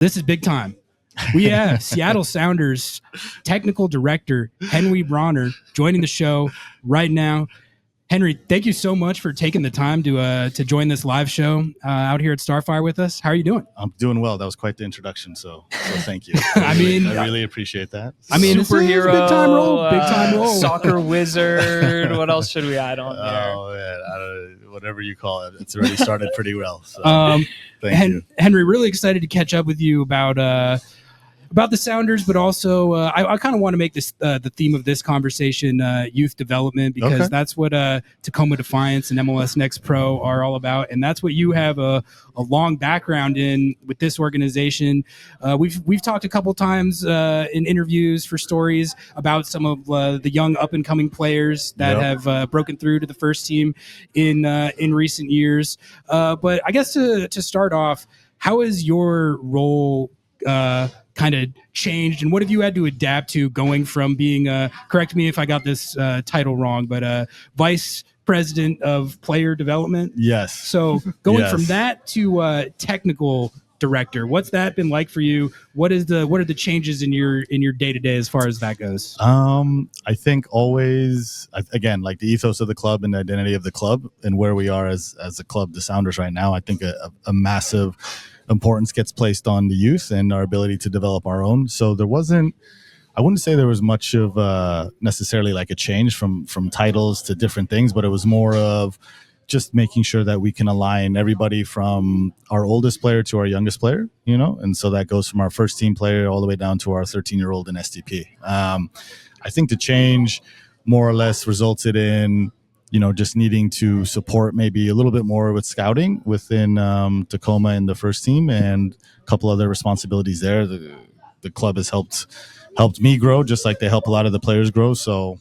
This is big time. We have Seattle Sounders technical director Henry Brauner joining the show right now. Henry, thank you so much for taking the time to join this live show out here at Starfire with us. How are you doing? I'm doing well. That was quite the introduction, so thank you. I really appreciate that. I mean, superhero, big time role, soccer wizard. What else should we add on there? Oh man, whatever you call it, it's already started pretty well. So, thank you, Henry. Really excited to catch up with you about the Sounders, but also I kind of want to make this the theme of this conversation youth development, because that's what Tacoma Defiance and MLS Next Pro are all about, and that's what you have a long background in with this organization. We've talked a couple times in interviews for stories about some of the young up and coming players that have broken through to the first team in recent years. But I guess to start off, how is your role kind of changed, and what have you had to adapt to going from being correct me if I got this title wrong, but vice president of player development? Yes. So going from that to technical director, what's that been like for you? What are the changes in your day-to-day as far as that goes? I think always, again, like the ethos of the club and the identity of the club and where we are as a club, the Sounders right now, I think a massive importance gets placed on the youth and our ability to develop our own. So I wouldn't say there was much of necessarily like a change from titles to different things, but it was more of just making sure that we can align everybody from our oldest player to our youngest player, and so that goes from our first team player all the way down to our 13-year-old in STP. I think the change more or less resulted in just needing to support maybe a little bit more with scouting within Tacoma and the first team, and a couple other responsibilities there. The club has helped me grow, just like they help a lot of the players grow. So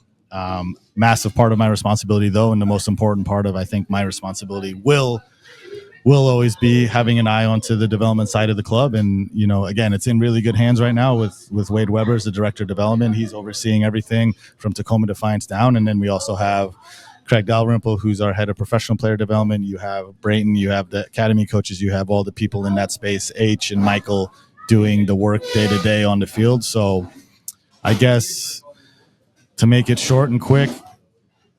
massive part of my responsibility, though, and the most important part of, I think, my responsibility will always be having an eye onto the development side of the club. And, again, it's in really good hands right now with Wade Weber as the director of development. He's overseeing everything from Tacoma Defiance down. And then we also have Craig Dalrymple, who's our head of professional player development. You have Brayton, you have the academy coaches, you have all the people in that space, H and Michael, doing the work day to day on the field. So I guess to make it short and quick,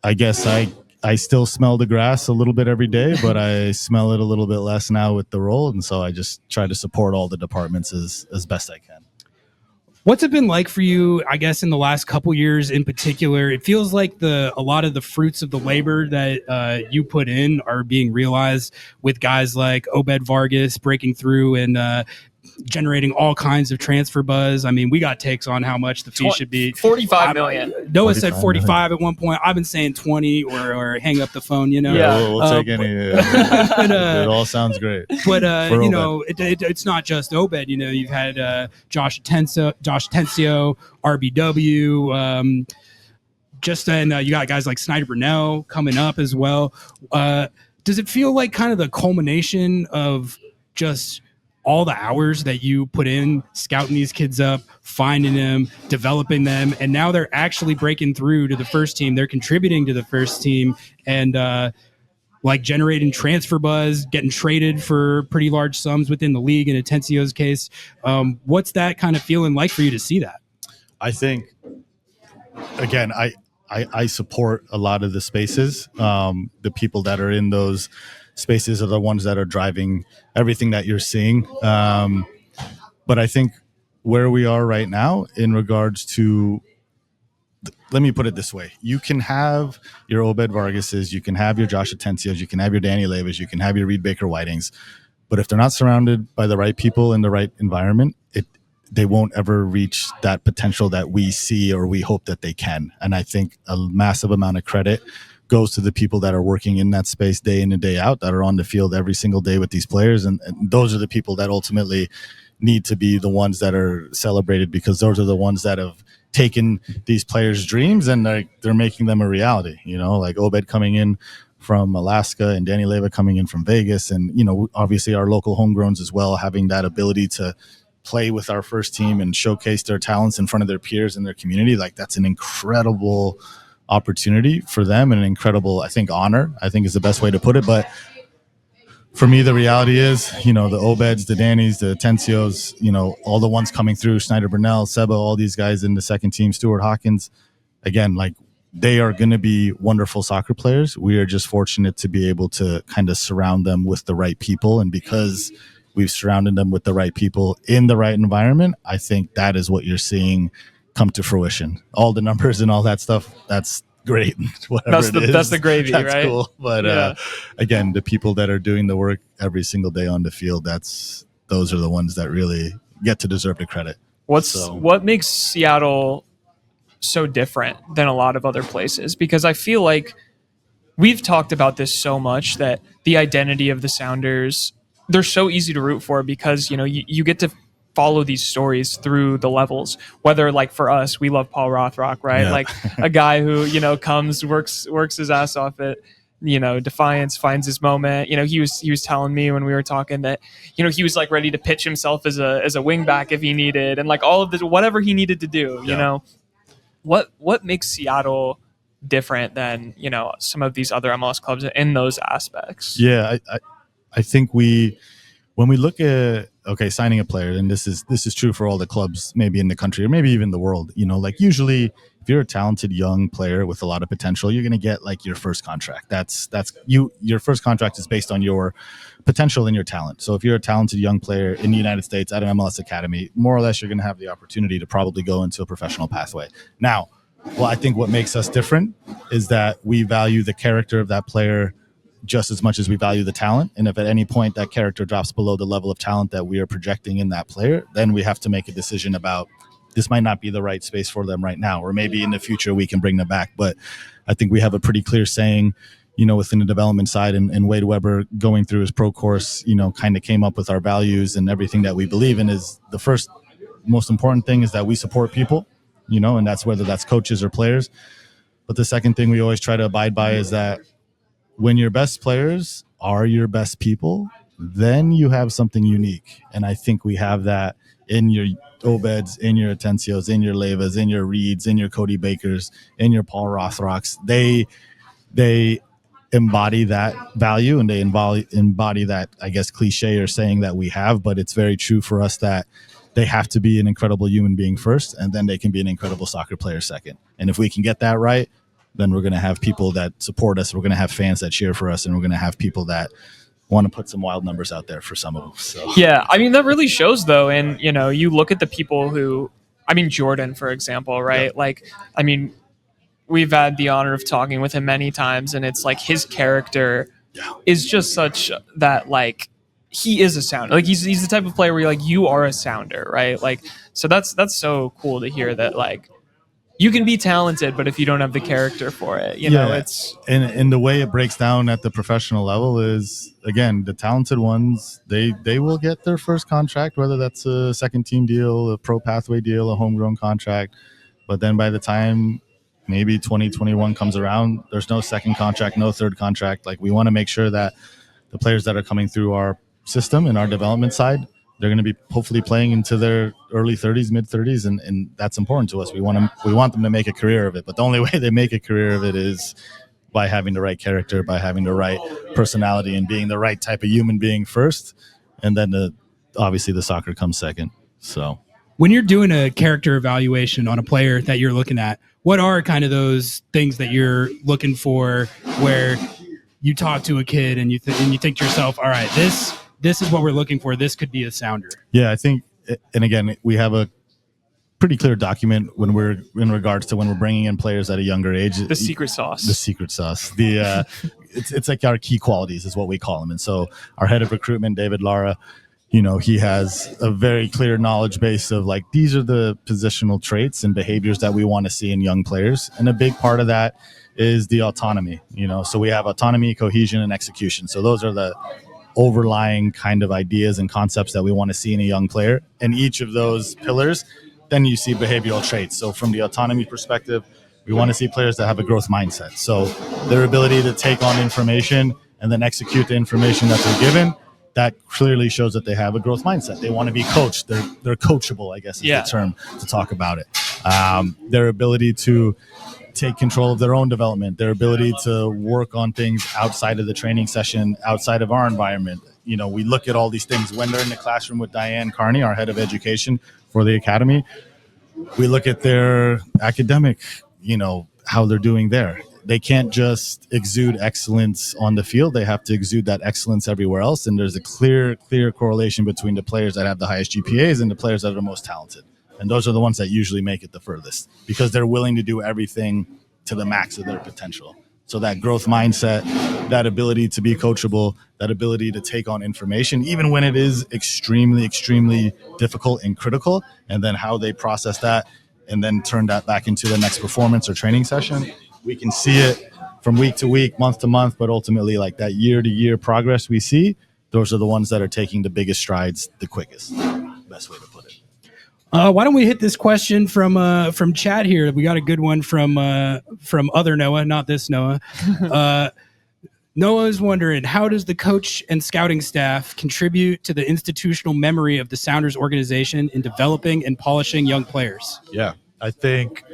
I guess I still smell the grass a little bit every day, but I smell it a little bit less now with the role. And so I just try to support all the departments as best I can. What's it been like for you, I guess, in the last couple years in particular? It feels like a lot of the fruits of the labor that you put in are being realized with guys like Obed Vargas breaking through and generating all kinds of transfer buzz. I mean, we got takes on how much the fee should be. 45 million. Noah said 45 at one point. I've been saying 20 or hang up the phone, Yeah, we'll take any. It all sounds great. But, it's not just Obed. You've had Josh Tencio, RBW, just then you got guys like Snyder Brunell coming up as well. Does it feel like kind of the culmination of just all the hours that you put in scouting these kids up, finding them, developing them, and now they're actually breaking through to the first team? They're contributing to the first team and generating transfer buzz, getting traded for pretty large sums within the league in Atencio's case. What's that kind of feeling like for you to see that? I think, again, I support a lot of the spaces. The people that are in those spaces are the ones that are driving everything that you're seeing. But I think where we are right now in regards to, let me put it this way. You can have your Obed Vargases, you can have your Josh Atencios, you can have your Danny Levis, you can have your Reed Baker Whitings. But if they're not surrounded by the right people in the right environment, they won't ever reach that potential that we see or we hope that they can. And I think a massive amount of credit goes to the people that are working in that space day in and day out, that are on the field every single day with these players. And those are the people that ultimately need to be the ones that are celebrated, because those are the ones that have taken these players' dreams and they're making them a reality. Like Obed coming in from Alaska and Danny Leva coming in from Vegas. And, obviously our local homegrowns as well, having that ability to play with our first team and showcase their talents in front of their peers in their community. Like, that's an incredible opportunity for them and an incredible, I think, honor, I think is the best way to put it. But for me, the reality is, the Obeds, the Dannys, the Atencios, all the ones coming through, Schneider Burnell, Seba, all these guys in the second team, Stuart Hawkins, again, like they are going to be wonderful soccer players. We are just fortunate to be able to kind of surround them with the right people. And because we've surrounded them with the right people in the right environment, I think that is what you're seeing come to fruition. All the numbers and all that stuff, that's great. That's the gravy, that's right? Cool. But again, the people that are doing the work every single day on the field, those are the ones that really get to deserve the credit. What makes Seattle so different than a lot of other places? Because I feel like we've talked about this so much, that the identity of the Sounders, they're so easy to root for because, you get to follow these stories through the levels. Whether, like, for us, we love Paul Rothrock, right? Yeah. Like a guy who, comes, works his ass off at, Defiance, finds his moment. He was telling me when we were talking that, he was like ready to pitch himself as a wing back if he needed, and like all of this, whatever he needed to do, What makes Seattle different than, some of these other MLS clubs in those aspects? Yeah, I think when we look at signing a player, and this is true for all the clubs maybe in the country or maybe even the world, like usually if you're a talented young player with a lot of potential, you're going to get like your first contract. That's your first contract is based on your potential and your talent. So if you're a talented young player in the United States at an MLS academy, more or less you're going to have the opportunity to probably go into a professional pathway. Now, I think what makes us different is that we value the character of that player just as much as we value the talent. And if at any point that character drops below the level of talent that we are projecting in that player, then we have to make a decision about this might not be the right space for them right now, or maybe in the future we can bring them back. But I think we have a pretty clear saying, within the development side, and Wade Weber going through his pro course, kind of came up with our values and everything that we believe in. Is the first most important thing is that we support people, and that's whether that's coaches or players. But the second thing we always try to abide by is that when your best players are your best people, then you have something unique. And I think we have that in your Obeds, in your Atencios, in your Leyvas, in your Reeds, in your Cody Bakers, in your Paul Rothrocks. They embody that value, and they embody that, I guess, cliche or saying that we have, but it's very true for us that they have to be an incredible human being first, and then they can be an incredible soccer player second. And if we can get that right, then we're going to have people that support us. We're going to have fans that cheer for us, and we're going to have people that want to put some wild numbers out there for some of them. So. Yeah, I mean, that really shows, though. And, you look at the people who, Jordan, for example, right? Yeah. Like, we've had the honor of talking with him many times, and it's like his character is just such that, like, he is a sounder. Like, he's the type of player where you're like, you are a sounder, right? Like, so that's so cool to hear that, like, you can be talented, but if you don't have the character for it, it's... And the way it breaks down at the professional level is, again, the talented ones, they will get their first contract, whether that's a second team deal, a pro pathway deal, a homegrown contract. But then by the time maybe 2021 comes around, there's no second contract, no third contract. Like, we want to make sure that the players that are coming through our system and our development side, they're going to be hopefully playing into their early 30s, mid 30s, and that's important to us. We want them to make a career of it, but the only way they make a career of it is by having the right character, by having the right personality, and being the right type of human being first, and then obviously the soccer comes second. So when you're doing a character evaluation on a player that you're looking at, what are kind of those things that you're looking for where you talk to a kid and you think to yourself, all right, this is what we're looking for. This could be a sounder. Yeah, I think, and again, we have a pretty clear document when we're in regards to when we're bringing in players at a younger age. The secret sauce. The secret sauce. It's like our key qualities is what we call them. And so our head of recruitment, David Lara, he has a very clear knowledge base of like, these are the positional traits and behaviors that we want to see in young players. And a big part of that is the autonomy, so we have autonomy, cohesion, and execution. So those are the overlying kind of ideas and concepts that we want to see in a young player. And each of those pillars, then you see behavioral traits. So from the autonomy perspective, we want to see players that have a growth mindset. So their ability to take on information and then execute the information that they're given, that clearly shows that they have a growth mindset. They want to be coached. They're coachable, I guess is the term to talk about it. Their ability to take control of their own development, their ability to work on things outside of the training session, outside of our environment. We look at all these things when they're in the classroom with Diane Carney, our head of education for the academy. We look at their academic, how they're doing there. They can't just exude excellence on the field. They have to exude that excellence everywhere else. And there's a clear correlation between the players that have the highest GPAs and the players that are the most talented. And those are the ones that usually make it the furthest because they're willing to do everything to the max of their potential. So that growth mindset, that ability to be coachable, that ability to take on information, even when it is extremely, extremely difficult and critical, and then how they process that and then turn that back into the next performance or training session. We can see it from week to week, month to month, but ultimately like that year to year progress we see, those are the ones that are taking the biggest strides the quickest. Best way to put it. Why don't we hit this question from chat here? We got a good one from other Noah, not this Noah. Noah is wondering, how does the coach and scouting staff contribute to the institutional memory of the Sounders organization in developing and polishing young players? Yeah, I think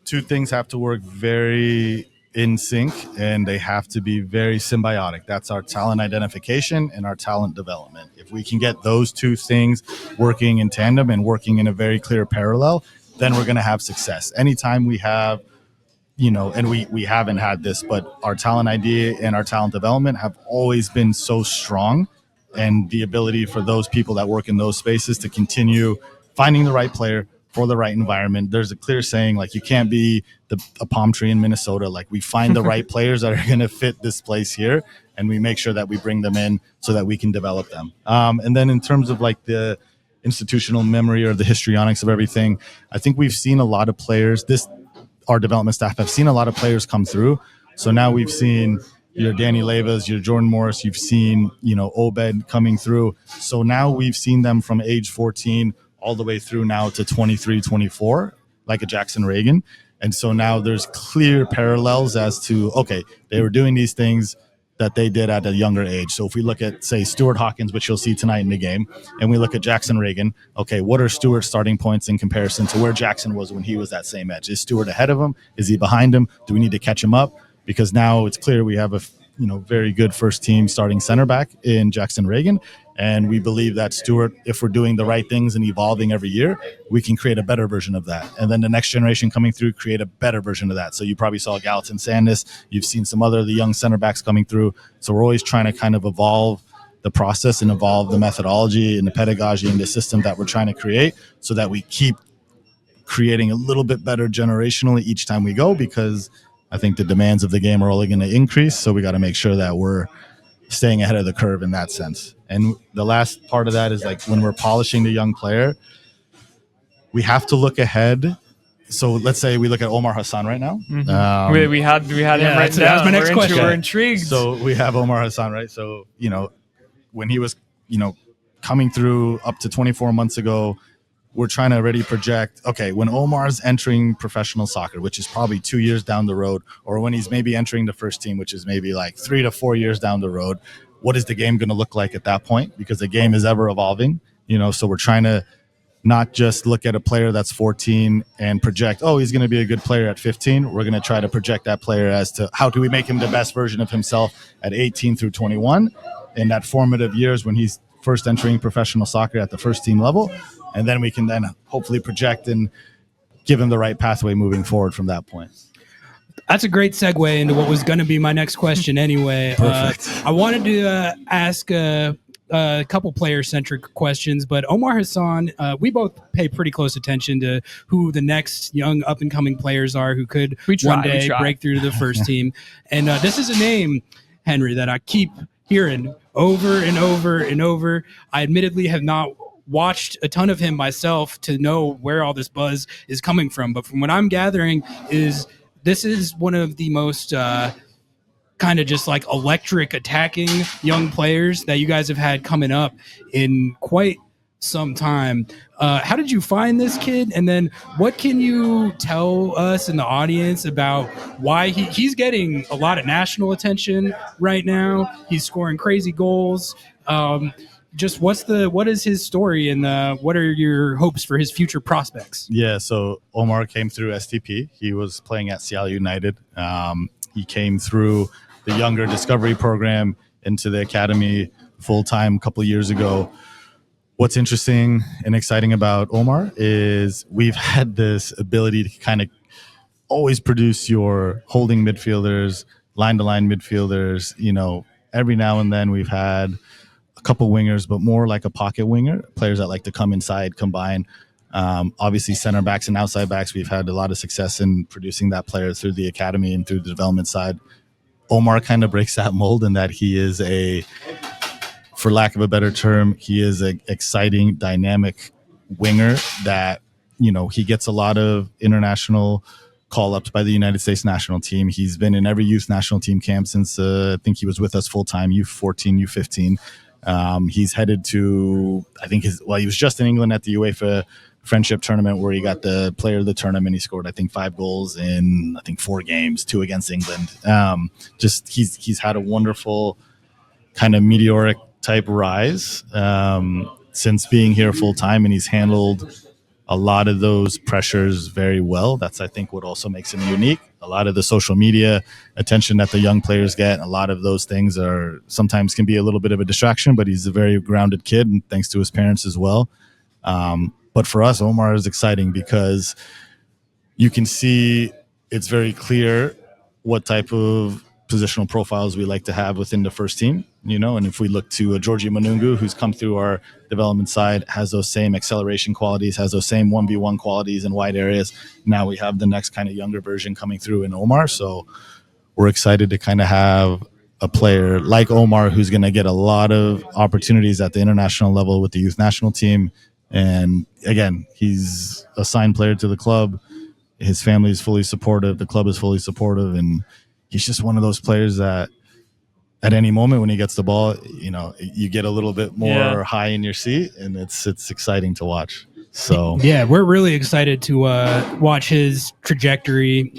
two things have to work very in sync, and they have to be very symbiotic. That's our talent identification and our talent development. If we can get those two things working in tandem and working in a very clear parallel, then we're going to have success. Anytime we have, and we haven't had this, but our talent idea and our talent development have always been so strong, and the ability for those people that work in those spaces to continue finding the right player for the right environment. There's a clear saying, like, you can't be a palm tree in Minnesota. Like, we find the right players that are going to fit this place here, and we make sure that we bring them in so that we can develop them. And then in terms of like the institutional memory or the histrionics of everything, I think we've seen a lot of players. Our development staff have seen a lot of players come through. So now we've seen your Danny Levas, your Jordan Morris, you've seen, Obed coming through. So now we've seen them from age 14 all the way through now to 23, 24, like a Jackson Reagan. And so now there's clear parallels as to, okay, they were doing these things that they did at a younger age. So if we look at, say, Stuart Hawkins, which you'll see tonight in the game, and we look at Jackson Reagan, okay, what are Stuart's starting points in comparison to where Jackson was when he was that same age? Is Stuart ahead of him? Is he behind him? Do we need to catch him up? Because now it's clear we have a very good first team starting center back in Jackson Reagan. And we believe that Stuart, if we're doing the right things and evolving every year, we can create a better version of that. And then the next generation coming through, create a better version of that. So you probably saw Gallatin Sandus. You've seen some other the young center backs coming through. So we're always trying to kind of evolve the process and evolve the methodology and the pedagogy and the system that we're trying to create so that we keep creating a little bit better generationally each time we go, because I think the demands of the game are only going to increase. So we got to make sure that we're staying ahead of the curve in that sense. And the last part of that is like when we're polishing the young player, we have to look ahead. So let's say we look at Omar Hassan right now. Mm-hmm. We had him right now. That's my next question. We're intrigued. So we have Omar Hassan, right? So, when he was, coming through up to 24 months ago, we're trying to already project, okay, when Omar's entering professional soccer, which is probably 2 years down the road, or when he's maybe entering the first team, which is maybe like 3 to 4 years down the road, what is the game going to look like at that point? Because the game is ever evolving, so we're trying to not just look at a player that's 14 and project, oh, he's going to be a good player at 15. We're going to try to project that player as to how do we make him the best version of himself at 18 through 21 in that formative years when he's first entering professional soccer at the first team level. And then we can then hopefully project and give him the right pathway moving forward from that point. That's a great segue into what was going to be my next question anyway. Perfect. I wanted to ask a couple player-centric questions, but Omar Hassan, we both pay pretty close attention to who the next young up-and-coming players are who could one day break through to the first team. And this is a name, Henry, that I keep hearing over and over and over. I admittedly have not watched a ton of him myself to know where all this buzz is coming from. But from what I'm gathering this is one of the most kind of just like electric attacking young players that you guys have had coming up in quite some time. How did you find this kid? And then what can you tell us in the audience about why he's getting a lot of national attention right now? He's scoring crazy goals. just what is his story, and what are your hopes for his future prospects? Yeah, so Omar came through STP. He was playing at Seattle United. He came through the younger discovery program into the academy full time a couple of years ago. What's interesting and exciting about Omar is we've had this ability to kind of always produce your holding midfielders, line to line midfielders. Every now and then we've had a couple wingers, but more like a pocket winger, players that like to come inside, combine. Obviously, center backs and outside backs, we've had a lot of success in producing that player through the academy and through the development side. Omar kind of breaks that mold in that he is for lack of a better term, he is an exciting, dynamic winger that, he gets a lot of international call-ups by the United States national team. He's been in every youth national team camp since I think he was with us full-time, U14, U15. He's headed to, he was just in England at the UEFA friendship tournament where he got the player of the tournament. He scored, 5 goals in, 4 games, 2 against England. He's had a wonderful kind of meteoric type rise since being here full time, and he's handled a lot of those pressures very well. That's, I think, what also makes him unique. A lot of the social media attention that the young players get, a lot of those things are sometimes can be a little bit of a distraction, but he's a very grounded kid, and thanks to his parents as well. But for us, Omar is exciting because you can see it's very clear what type of positional profiles we like to have within the first team, and if we look to Georgie Manungu, who's come through our development side, has those same acceleration qualities, has those same 1v1 qualities in wide areas. Now we have the next kind of younger version coming through in Omar. So we're excited to kind of have a player like Omar who's going to get a lot of opportunities at the international level with the youth national team. And again, he's a signed player to the club. His family is fully supportive. The club is fully supportive. And he's just one of those players that at any moment when he gets the ball, you get a little bit more high in your seat, and it's exciting to watch. So yeah, we're really excited to watch his trajectory.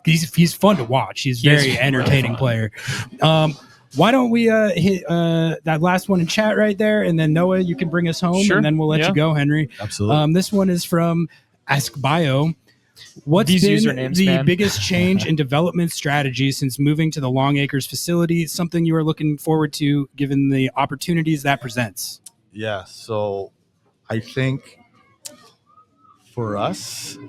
He's fun to watch. He's a very entertaining player. Why don't we hit that last one in chat right there, and then Noah, you can bring us home, and then we'll let you go, Henry. Absolutely. This one is from Ask Bio. What's been the biggest change in development strategy since moving to the Longacres facility? Something you are looking forward to given the opportunities that presents? Yeah, so I think for us,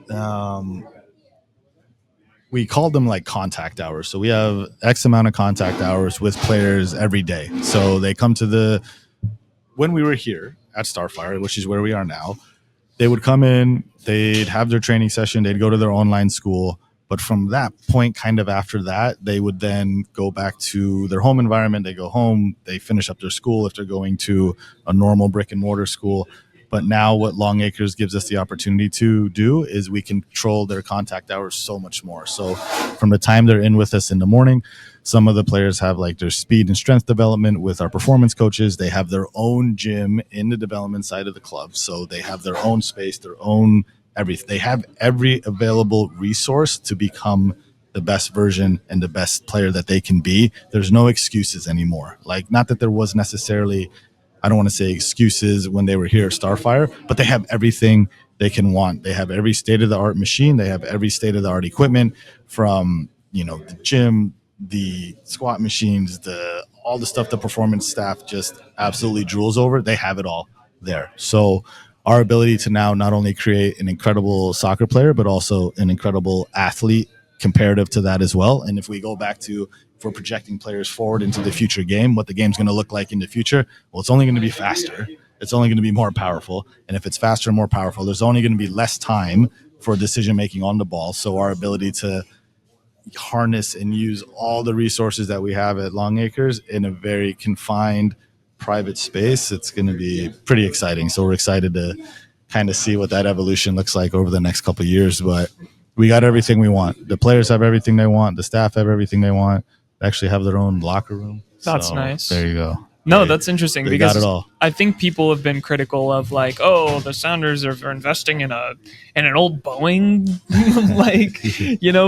we call them like contact hours. So we have X amount of contact hours with players every day. So they come to when we were here at Starfire, which is where we are now, they would come in, they'd have their training session, they'd go to their online school. But from that point, kind of after that, they would then go back to their home environment. They go home, they finish up their school if they're going to a normal brick and mortar school. But now what Longacres gives us the opportunity to do is we control their contact hours so much more. So from the time they're in with us in the morning, some of the players have like their speed and strength development with our performance coaches. They have their own gym in the development side of the club. So they have their own space, their own everything. They have every available resource to become the best version and the best player that they can be. There's no excuses anymore. Like, not that there was necessarily, I don't want to say excuses when they were here at Starfire, but they have everything they can want. They have every state-of-the-art machine. They have every state-of-the-art equipment from, the gym, the squat machines, all the stuff the performance staff just absolutely drools over. They have it all there. So our ability to now not only create an incredible soccer player, but also an incredible athlete comparative to that as well. And if we go back to, if we're projecting players forward into the future game, what the game's going to look like in the future, well, it's only going to be faster. It's only going to be more powerful. And if it's faster and more powerful, there's only going to be less time for decision-making on the ball. So our ability to harness and use all the resources that we have at Longacres in a very confined private space, it's going to be pretty exciting. So we're excited to kind of see what that evolution looks like over the next couple of years. But we got everything we want. The players have everything they want. The staff have everything they want. They actually have their own locker room. That's nice. There you go. No, that's interesting because got it all. I think people have been critical of like, oh, the Sounders are investing in an old Boeing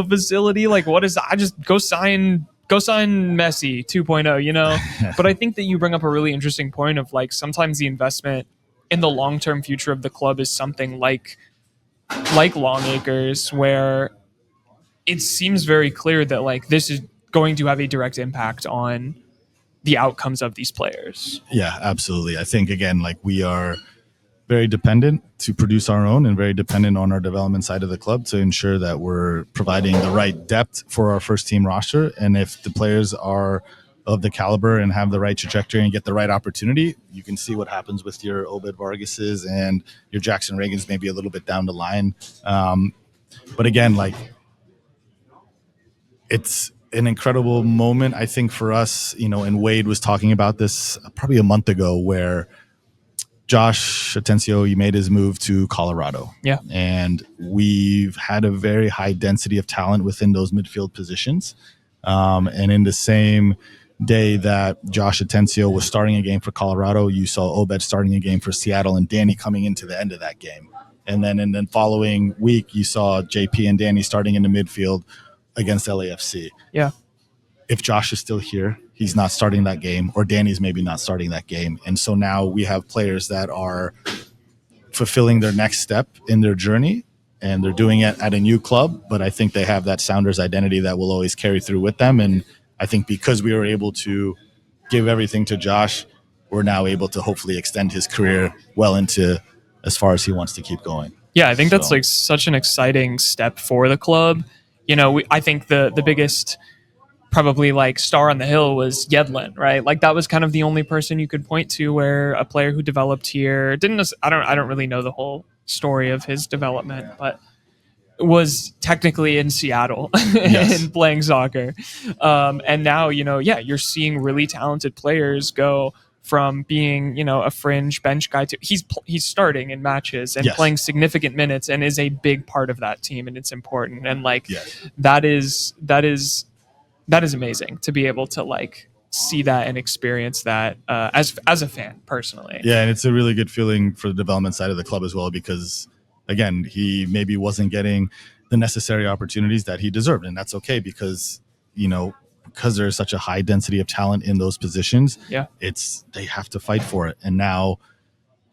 facility. Like, what is that? I just go sign go sign Messi 2.0, you know? But I think that you bring up a really interesting point of like sometimes the investment in the long-term future of the club is something like Longacres, where it seems very clear that like this is going to have a direct impact on the outcomes of these players. Yeah, absolutely. I think again, like we are very dependent to produce our own and very dependent on our development side of the club to ensure that we're providing the right depth for our first team roster. And if the players are of the caliber and have the right trajectory and get the right opportunity, you can see what happens with your Obed Vargases and your Jackson Reagans maybe a little bit down the line. But again, like it's an incredible moment, I think, for us, you know, and Wade was talking about this probably a month ago where Josh Atencio, he made his move to Colorado. Yeah. And we've had a very high density of talent within those midfield positions. And in the same day that Josh Atencio was starting a game for Colorado, you saw Obed starting a game for Seattle and Danny coming into the end of that game. And then in the following week, you saw JP and Danny starting in the midfield against LAFC. Yeah. If Josh is still here, he's not starting that game, or Danny's maybe not starting that game. And so now we have players that are fulfilling their next step in their journey, and they're doing it at a new club. But I think they have that Sounders identity that will always carry through with them. And I think because we were able to give everything to Josh, we're now able to hopefully extend his career well into as far as he wants to keep going. Yeah, I think that's like such an exciting step for the club. You know, I think the biggest probably like star on the hill was Yedlin, right? Like that was kind of the only person you could point to where a player who developed here I don't really know the whole story of his development, but was technically in Seattle Yes. and playing soccer. And now, you know, yeah, you're seeing really talented players go from being, you know, a fringe bench guy to he's starting in matches and Yes. playing significant minutes and is a big part of that team, and it's important. And like Yes. that is amazing to be able to like see that and experience that as a fan personally. Yeah, and it's a really good feeling for the development side of the club as well, because again, he maybe wasn't getting the necessary opportunities that he deserved, and that's okay because, you know, because there's such a high density of talent in those positions, Yeah. they have to fight for it. And now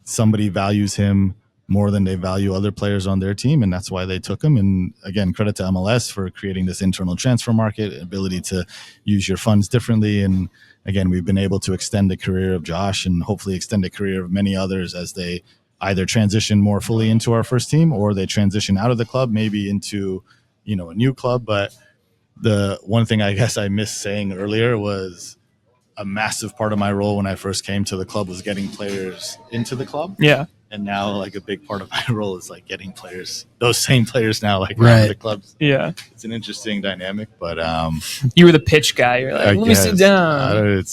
somebody values him more than they value other players on their team, and that's why they took him. And again, credit to MLS for creating this internal transfer market, ability to use your funds differently. And again, we've been able to extend the career of Josh and hopefully extend the career of many others as they either transition more fully into our first team or they transition out of the club, maybe into, you know, a new club. But the one thing I guess I missed saying earlier was a massive part of my role when I first came to the club was getting players into the club. Yeah. And now, like, a big part of my role is like getting players, those same players now, like Right. around the clubs. Yeah. It's an interesting dynamic, but You were the pitch guy. You're like, let me sit down.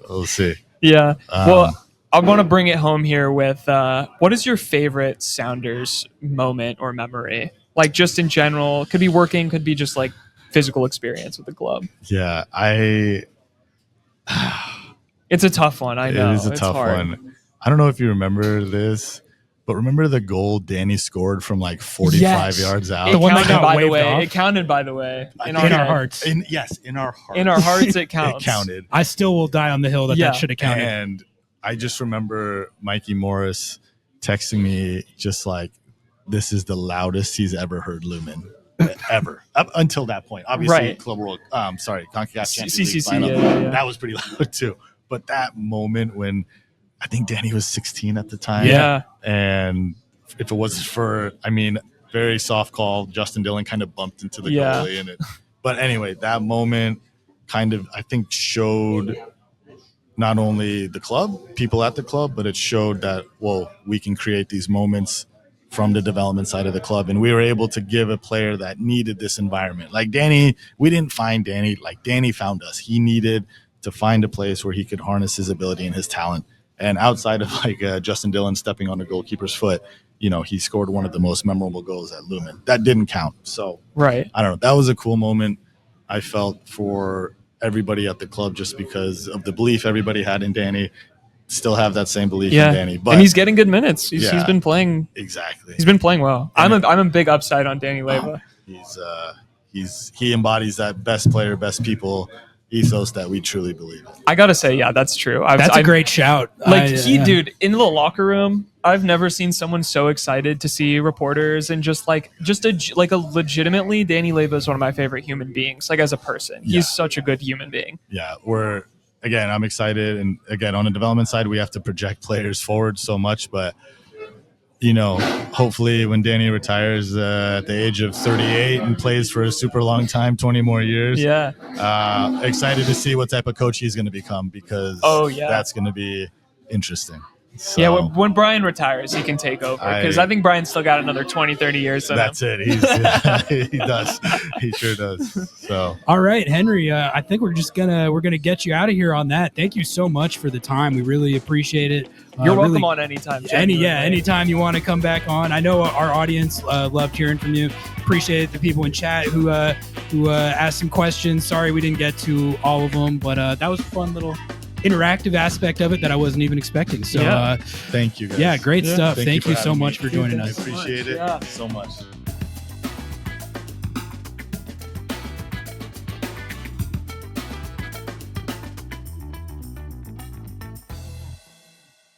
We'll see. Yeah. Well, I want to bring it home here with what is your favorite Sounders moment or memory? Like just in general, could be working, could be just like physical experience with the club. Yeah, It's a tough one. I know. It is a It's tough hard. one. I don't know if you remember this, but remember the goal Danny scored from like 45 Yes. yards out? It The one that counted, got by the waved way. off? It counted, by the way. In our head. hearts. Yes, in our hearts. In our hearts, it counts. It counted. I still will die on the hill that Yeah. that should have counted. And I just remember Mikey Morris texting me just like, this is the loudest he's ever heard Lumen. Ever. Up until that point. Obviously, Right. Club World, CONCACAF Champions CCC, League final. yeah. That was pretty loud too. But that moment when I think Danny was 16 at the time. Yeah. And if it wasn't for, very soft call, Justin Dillon kind of bumped into the Yeah. goalie in it. But anyway, that moment kind of, I think, showed not only the club, people at the club, but it showed that, well, we can create these moments from the development side of the club. And we were able to give a player that needed this environment. Like Danny, we didn't find Danny. Like Danny found us. He needed to find a place where he could harness his ability and his talent. And outside of Justin Dillon stepping on the goalkeeper's foot, he scored one of the most memorable goals at Lumen. That didn't count. So Right. I don't know. That was a cool moment I felt for everybody at the club, just because of the belief everybody had in Danny. Still have that same belief in Danny. But and he's getting good minutes. He's been playing. Exactly. He's been playing well. I'm a big upside on Danny Leyva. he embodies that best player, best people ethos that we truly believe in. I gotta say, yeah, that's true. That's a great shout. Dude, in the locker room, I've never seen someone so excited to see reporters and just a legitimately, Danny Leyva is one of my favorite human beings. Like as a person, he's such a good human being. Yeah, I'm excited, and again on the development side, we have to project players forward so much, but. Hopefully when Danny retires at the age of 38 and plays for a super long time, 20 more years. Yeah. Excited to see what type of coach he's going to become because that's going to be interesting. So, yeah, when Brian retires, he can take over because I think Brian's still got another 20, 30 years. That's it. He does. He sure does. So, all right, Henry. I think we're gonna get you out of here on that. Thank you so much for the time. We really appreciate it. You're welcome on anytime. Anytime you want to come back on. I know our audience loved hearing from you. Appreciate the people in chat who asked some questions. Sorry we didn't get to all of them, but that was a fun little interactive aspect of it that I wasn't even expecting. So thank you guys. Yeah, great stuff. Thank you so much for joining us. I appreciate it so much.